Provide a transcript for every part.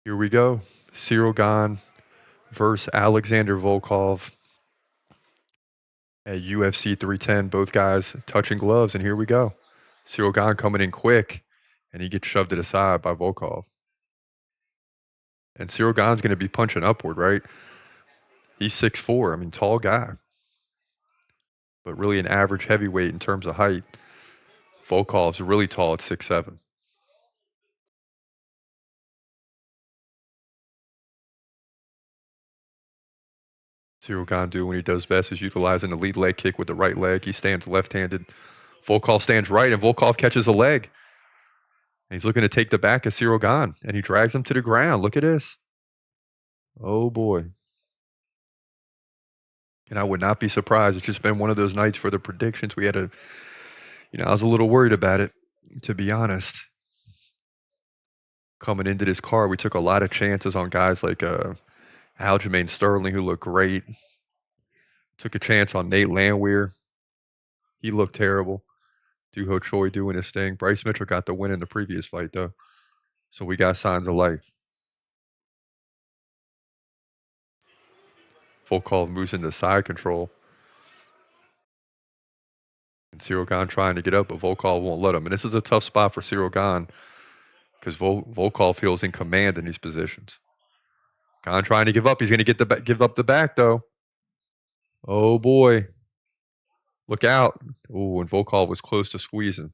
Here we go. Ciryl Gane versus Alexander Volkov at UFC 310. Both guys touching gloves, and here we go. Ciryl Gane coming in quick, and he gets shoved to the side by Volkov. And Ciryl Gane's going to be punching upward, right? He's 6'4". I mean, tall guy, but really an average heavyweight in terms of height. Volkov's really tall at 6'7". Ciryl Gane doing what he does best is utilizing the lead leg kick with the right leg. He stands left-handed. Volkov stands right, and Volkov catches a leg. And he's looking to take the back of Ciryl Gane, and he drags him to the ground. Look at this. Oh, boy. And I would not be surprised. It's just been one of those nights for the predictions. We had I was a little worried about it, to be honest. Coming into this card, we took a lot of chances on guys like Aljamain Sterling, who looked great. Took a chance on Nate Landwehr. He looked terrible. Doo Ho Choi doing his thing. Bryce Mitchell got the win in the previous fight, though. So we got signs of life. Volkov moves into side control. And Ciryl Gane trying to get up, but Volkov won't let him. And this is a tough spot for Ciryl Gane because Volkov feels in command in these positions. Gane trying to give up. He's going to give up the back, though. Oh, boy. Look out. Oh, and Volkov was close to squeezing.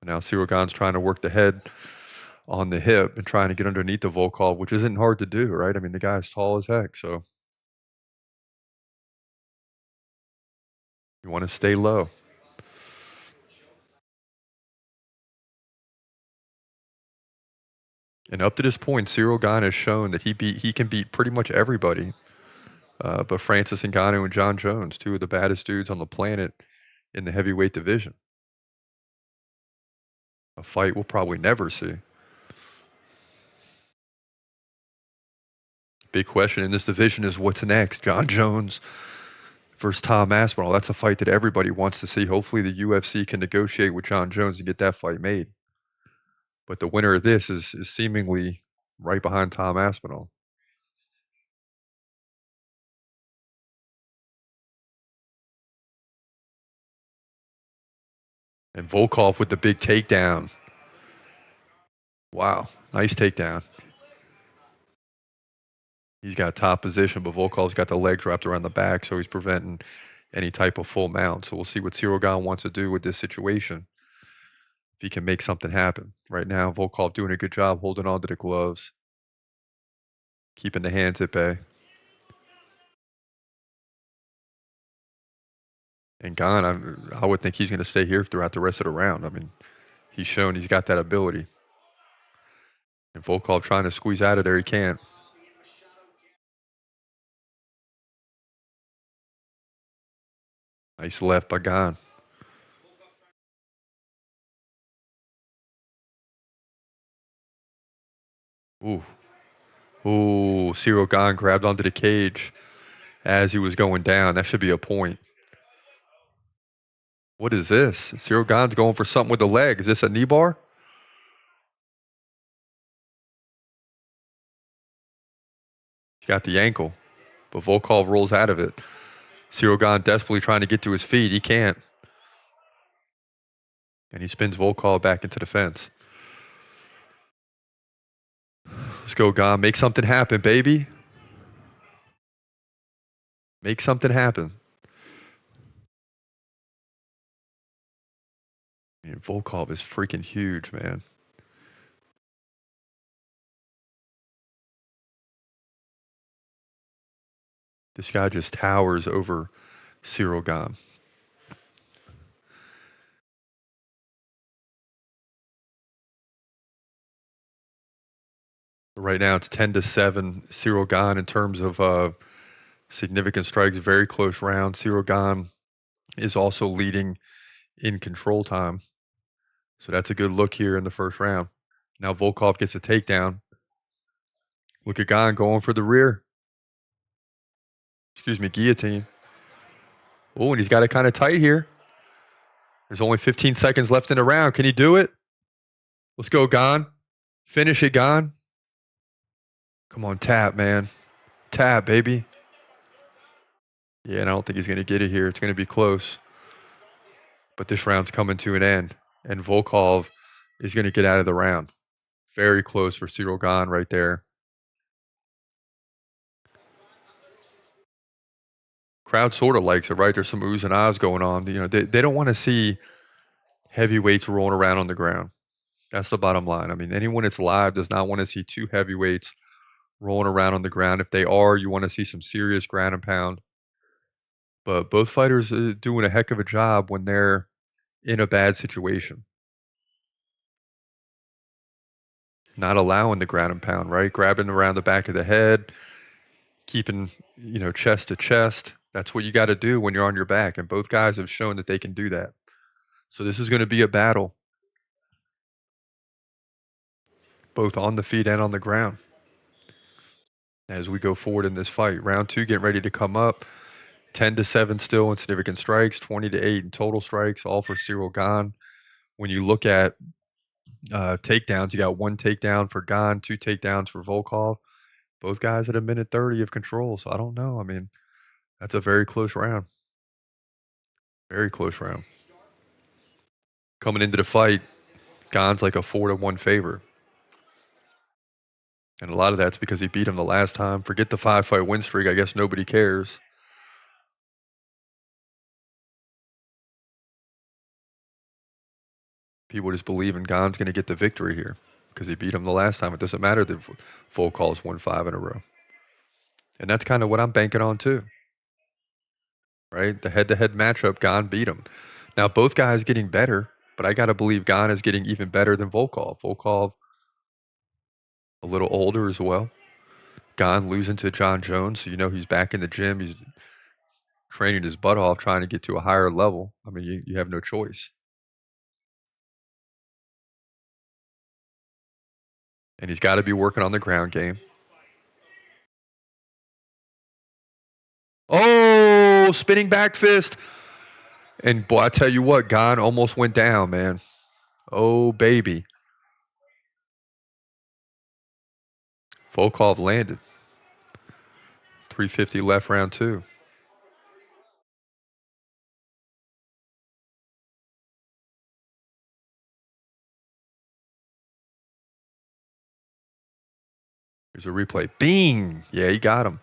And now Ciryl Gane's trying to work the head on the hip and trying to get underneath the Volkov, which isn't hard to do, right? I mean, the guy's tall as heck, so you want to stay low. And up to this point, Ciryl Gane has shown that he can beat pretty much everybody, but Francis Ngannou and John Jones, two of the baddest dudes on the planet in the heavyweight division. A fight we'll probably never see. Big question in this division is what's next? John Jones versus Tom Aspinall. That's a fight that everybody wants to see. Hopefully the UFC can negotiate with John Jones and get that fight made. But the winner of this is seemingly right behind Tom Aspinall. And Volkov with the big takedown. Wow, nice takedown. He's got top position, but Volkov's got the legs wrapped around the back, so he's preventing any type of full mount. So we'll see what Ciryl Gane wants to do with this situation. If he can make something happen. Right now, Volkov doing a good job holding on to the gloves, keeping the hands at bay. And Gane, I would think he's going to stay here throughout the rest of the round. I mean, he's shown he's got that ability. And Volkov trying to squeeze out of there, he can't. Nice left by Gane. Ooh. Ooh, Ciryl Gane grabbed onto the cage as he was going down. That should be a point. What is this? Ciryl Gane's going for something with the leg. Is this a knee bar? He's got the ankle, but Volkov rolls out of it. Ciryl Gane desperately trying to get to his feet. He can't. And he spins Volkov back into the fence. Let's go, Gane. Make something happen, baby. Make something happen. I mean, Volkov is freaking huge, man. This guy just towers over Ciryl Gane. Right now, it's 10-7. Ciryl Gane in terms of significant strikes, very close round. Ciryl Gane is also leading in control time. So that's a good look here in the first round. Now Volkov gets a takedown. Look at Gane going for the rear. Excuse me, guillotine. Oh, and he's got it kind of tight here. There's only 15 seconds left in the round. Can he do it? Let's go, Gane. Finish it, Gane. Come on, tap, man. Tap, baby. Yeah, and I don't think he's going to get it here. It's going to be close. But this round's coming to an end. And Volkov is going to get out of the round. Very close for Ciryl Gane right there. Crowd sort of likes it, right? There's some oohs and ahs going on. They don't want to see heavyweights rolling around on the ground. That's the bottom line. I mean, anyone that's live does not want to see two heavyweights rolling around on the ground. If they are, you want to see some serious ground and pound. But both fighters are doing a heck of a job when they're in a bad situation. Not allowing the ground and pound, right? Grabbing around the back of the head, keeping, chest to chest. That's what you got to do when you're on your back. And both guys have shown that they can do that. So this is going to be a battle, both on the feet and on the ground, as we go forward in this fight. Round two getting ready to come up. 10-7 still in significant strikes, 20-8 in total strikes, all for Ciryl Gane. When you look at takedowns, you got one takedown for Gane, two takedowns for Volkov. Both guys at a minute 30 of control. So I don't know. I mean, that's a very close round. Very close round. Coming into the fight, Gane's like a 4-1 favorite. And a lot of that's because he beat him the last time. Forget the 5-fight win streak. I guess nobody cares. People just believe in Gane's going to get the victory here because he beat him the last time. It doesn't matter that Volkov's won 5 in a row. And that's kind of what I'm banking on too. Right? The head-to-head matchup, Gane beat him. Now both guys getting better, but I got to believe Gane is getting even better than Volkov. Volkov a little older as well. Gane losing to John Jones, so he's back in the gym. He's training his butt off, trying to get to a higher level. I mean, you have no choice. And he's got to be working on the ground game. Oh, spinning back fist. And boy, I tell you what, Gane almost went down, man. Oh, baby. Volkov landed. 350 left, round two. Here's a replay. Bing! Yeah, he got him.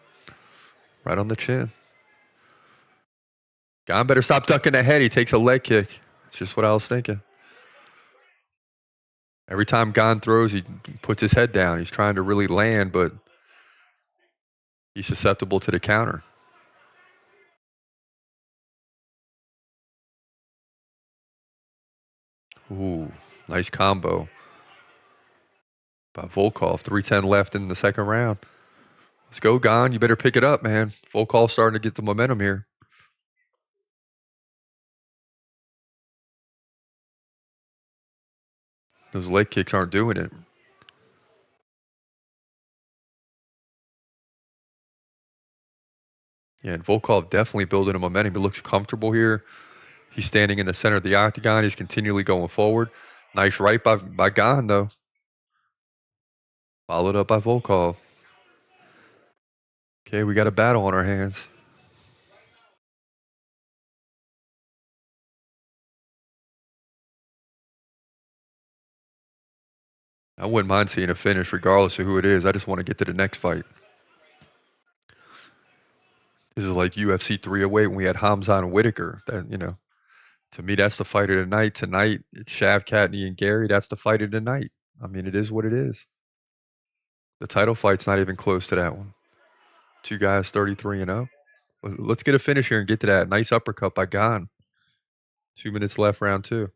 Right on the chin. Gane better stop ducking the head. He takes a leg kick. That's just what I was thinking. Every time Gane throws, he puts his head down. He's trying to really land, but he's susceptible to the counter. Ooh, nice combo by Volkov. 3:10 left in the second round. Let's go, Gane. You better pick it up, man. Volkov's starting to get the momentum here. Those leg kicks aren't doing it. Yeah, and Volkov definitely building a momentum. He looks comfortable here. He's standing in the center of the octagon. He's continually going forward. Nice right by Gane, though. Followed up by Volkov. Okay, we got a battle on our hands. I wouldn't mind seeing a finish regardless of who it is. I just want to get to the next fight. This is like UFC 308 when we had Hamza and Whitaker. To me, that's the fight of the night. Tonight, it's Shavkat and Ian Gary. That's the fight of the night. I mean, it is what it is. The title fight's not even close to that one. Two guys 33-0. Let's get a finish here and get to that. Nice uppercut by Gane. 2 minutes left, round two.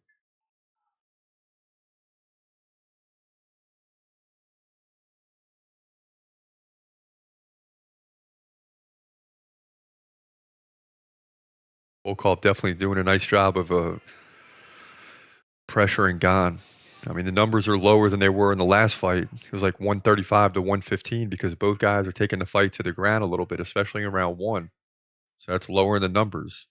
Volkov definitely doing a nice job of pressuring Gane. I mean, the numbers are lower than they were in the last fight. It was like 135 to 115 because both guys are taking the fight to the ground a little bit, especially in round one. So that's lowering the numbers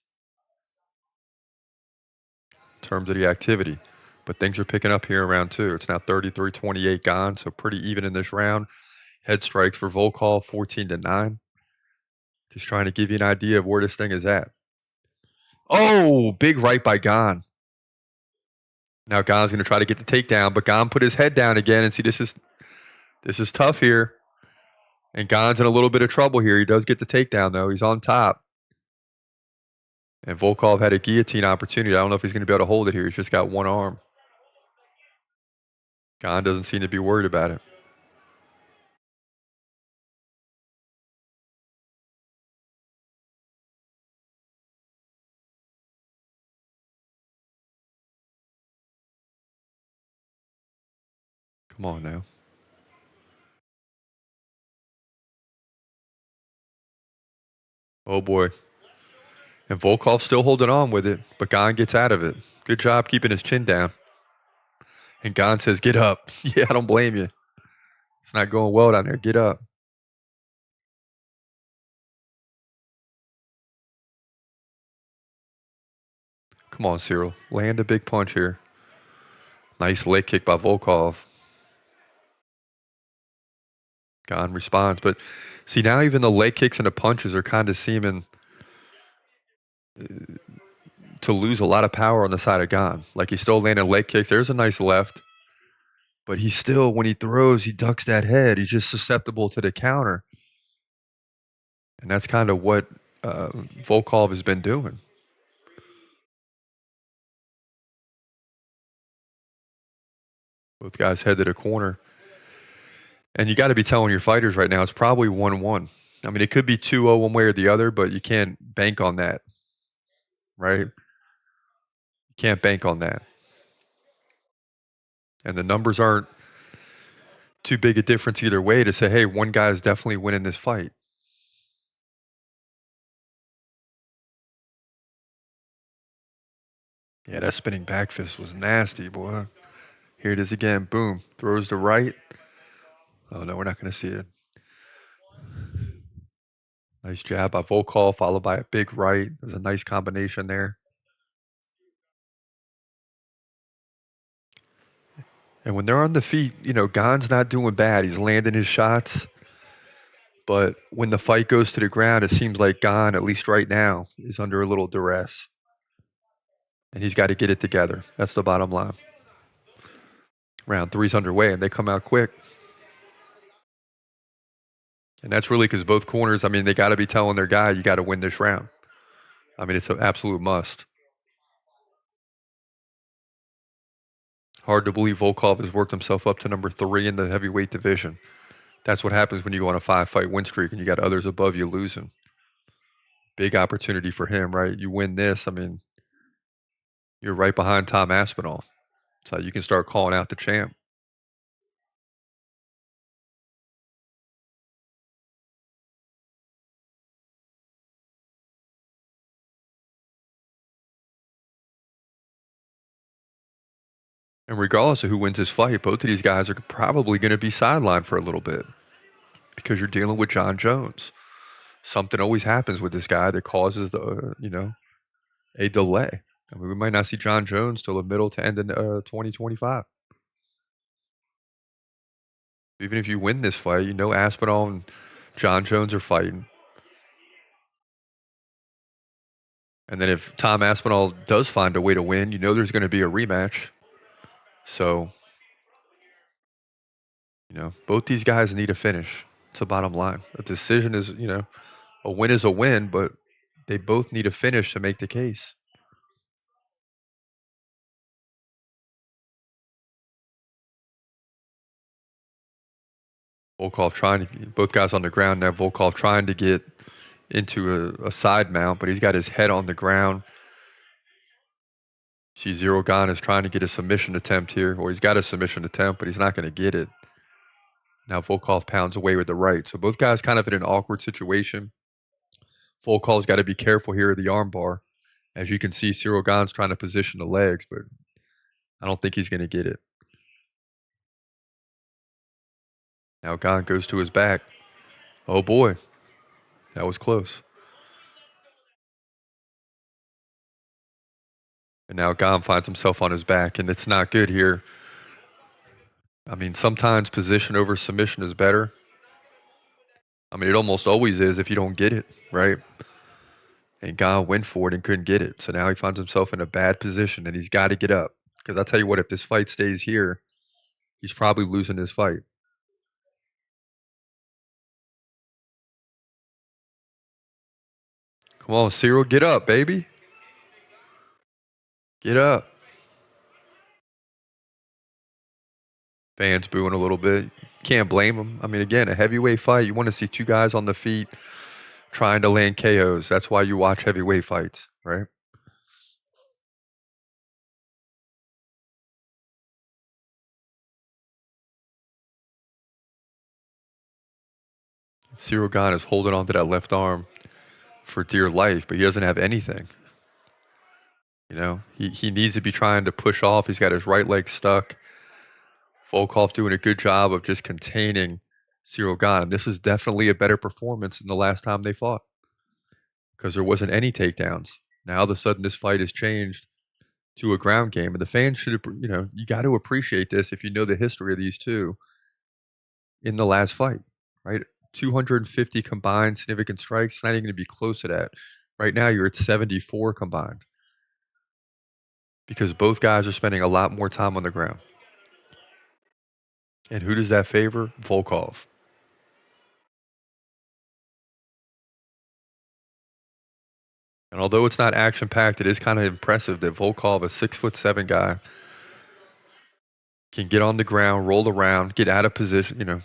in terms of the activity. But things are picking up here in round two. It's now 33-28 Gane, so pretty even in this round. Head strikes for Volkov, 14-9. Just trying to give you an idea of where this thing is at. Oh, big right by Gane. Now Gane's going to try to get the takedown, but Gane put his head down again, and see, this is tough here. And Gane's in a little bit of trouble here. He does get the takedown, though. He's on top. And Volkov had a guillotine opportunity. I don't know if he's going to be able to hold it here. He's just got one arm. Gane doesn't seem to be worried about it. Come on now. Oh, boy. And Volkov's still holding on with it, but Gane gets out of it. Good job keeping his chin down. And Gane says, get up. Yeah, I don't blame you. It's not going well down there. Get up. Come on, Ciryl. Land a big punch here. Nice leg kick by Volkov. Gane responds. But see, now even the leg kicks and the punches are kind of seeming to lose a lot of power on the side of Gane. Like, he's still landing leg kicks. There's a nice left. But he still, when he throws, he ducks that head. He's just susceptible to the counter. And that's kind of what Volkov has been doing. Both guys head to the corner. And you got to be telling your fighters right now, it's probably 1-1. I mean, it could be 2-0 one way or the other, but you can't bank on that, right? You can't bank on that. And the numbers aren't too big a difference either way to say, hey, one guy is definitely winning this fight. Yeah, that spinning back fist was nasty, boy. Here it is again. Boom. Throws to right. Oh, no, we're not going to see it. Nice jab by Volkov, followed by a big right. There's a nice combination there. And when they're on the feet, Gane's not doing bad. He's landing his shots. But when the fight goes to the ground, it seems like Gane, at least right now, is under a little duress. And he's got to get it together. That's the bottom line. Round three's underway, and they come out quick. And that's really because both corners, I mean, they got to be telling their guy, you got to win this round. I mean, it's an absolute must. Hard to believe Volkov has worked himself up to number 3 in the heavyweight division. That's what happens when you go on a 5-fight win streak and you got others above you losing. Big opportunity for him, right? You win this, I mean, you're right behind Tom Aspinall. So you can start calling out the champ. And regardless of who wins this fight, both of these guys are probably going to be sidelined for a little bit because you're dealing with John Jones. Something always happens with this guy that causes a delay. I mean, we might not see John Jones till the middle to end in 2025. Even if you win this fight, Aspinall and John Jones are fighting. And then if Tom Aspinall does find a way to win, there's going to be a rematch. So, both these guys need a finish. It's the bottom line. A decision is, a win is a win, but they both need a finish to make the case. Both guys on the ground now. Volkov trying to get into a side mount, but he's got his head on the ground. See, Ciryl Gane is trying to get a submission attempt here, or he's got a submission attempt, but he's not going to get it. Now Volkov pounds away with the right. So both guys kind of in an awkward situation. Volkov's got to be careful here at the armbar. As you can see, Ciryl Gane's trying to position the legs, but I don't think he's going to get it. Now Gane goes to his back. Oh boy, that was close. And now Gane finds himself on his back, and it's not good here. I mean, sometimes position over submission is better, I mean, it almost always is if you don't get it, right? And Gane went for it and couldn't get it. So now he finds himself in a bad position and he's got to get up. Because I'll tell you what, if this fight stays here, he's probably losing this fight. Come on, Ciryl, get up, baby. Get up. Fans booing a little bit. Can't blame them. I mean, again, a heavyweight fight, you want to see two guys on the feet trying to land KOs. That's why you watch heavyweight fights, right? Ciryl Gane is holding on to that left arm for dear life, but he doesn't have anything. You know, he needs to be trying to push off. He's got his right leg stuck. Volkov doing a good job of just containing Ciryl Gane. This is definitely a better performance than the last time they fought because there wasn't any takedowns. Now all of a sudden this fight has changed to a ground game, and the fans should, you got to appreciate this if you know the history of these two in the last fight, right? 250 combined significant strikes, not even going to be close to that. Right now you're at 74 combined because both guys are spending a lot more time on the ground. And who does that favor? Volkov. And although it's not action packed, it is kind of impressive that Volkov, a 6'7" guy, can get on the ground, roll around, get out of position,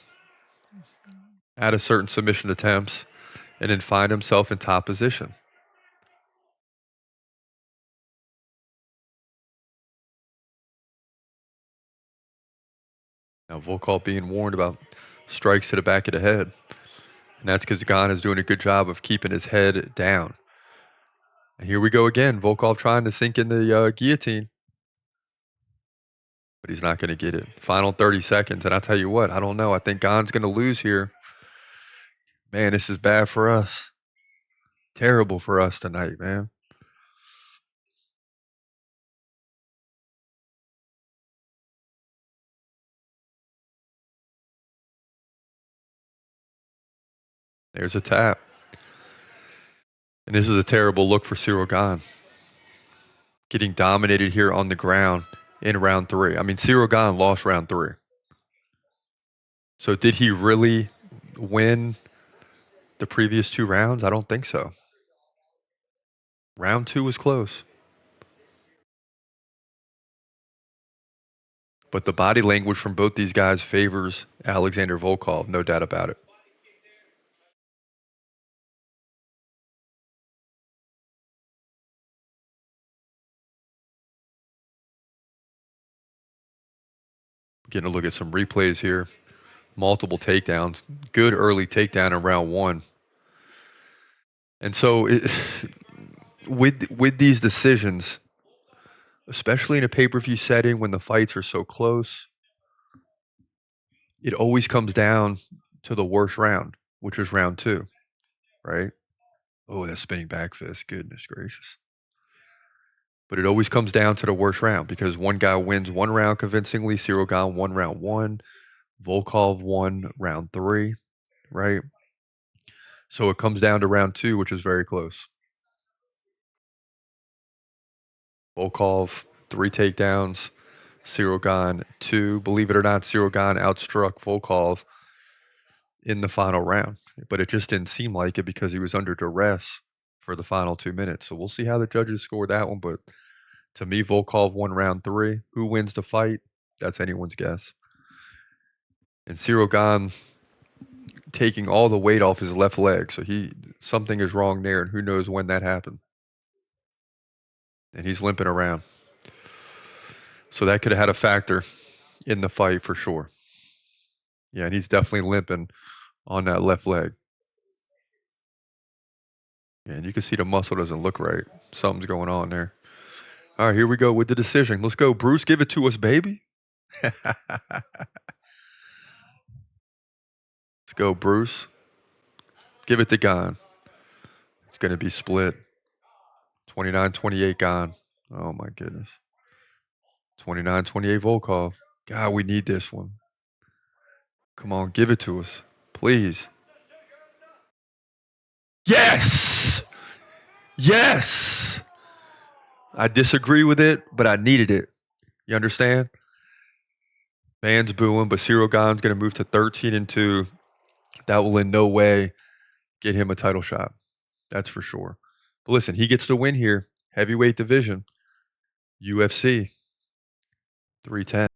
out of certain submission attempts, and then find himself in top position. Now Volkov being warned about strikes to the back of the head, and that's because Gane is doing a good job of keeping his head down. And here we go again, Volkov trying to sink in the guillotine, but he's not going to get it. Final 30 seconds, and I'll tell you what, I don't know. I think Gane's going to lose here. Man, this is bad for us. Terrible for us tonight, man. There's a tap. And this is a terrible look for Ciryl Gane. Getting dominated here on the ground in round 3. I mean, Ciryl Gane lost round 3. So did he really win the previous 2 rounds? I don't think so. Round 2 was close. But the body language from both these guys favors Alexander Volkov, no doubt about it. Getting a look at some replays here. Multiple takedowns. Good early takedown in round 1. And so with these decisions, especially in a pay-per-view setting when the fights are so close, it always comes down to the worst round, which was round 2, right? Oh, that spinning back fist. Goodness gracious. But it always comes down to the worst round because one guy wins one round convincingly. Ciryl Gane won round 1. Volkov won round 3, right? So it comes down to round 2, which is very close. Volkov, 3 takedowns. Ciryl Gane, 2. Believe it or not, Ciryl Gane outstruck Volkov in the final round. But it just didn't seem like it because he was under duress for the final 2 minutes. So we'll see how the judges score that one. But to me, Volkov won round 3. Who wins the fight? That's anyone's guess. And Ciryl Gane taking all the weight off his left leg. So something is wrong there, and who knows when that happened. And he's limping around. So that could have had a factor in the fight for sure. Yeah, and he's definitely limping on that left leg. Yeah, and you can see the muscle doesn't look right. Something's going on there. All right, here we go with the decision. Let's go, Bruce. Give it to us, baby. Let's go, Bruce. Give it to Gane. It's going to be split. 29-28 Gane. Oh, my goodness. 29-28 Volkov. God, we need this one. Come on, give it to us. Please. Yes! Yes! I disagree with it, but I needed it. You understand? Fans booing, but Ciryl Gane's going to move to 13-2. That will in no way get him a title shot. That's for sure. But listen, he gets the win here. Heavyweight division. UFC 310.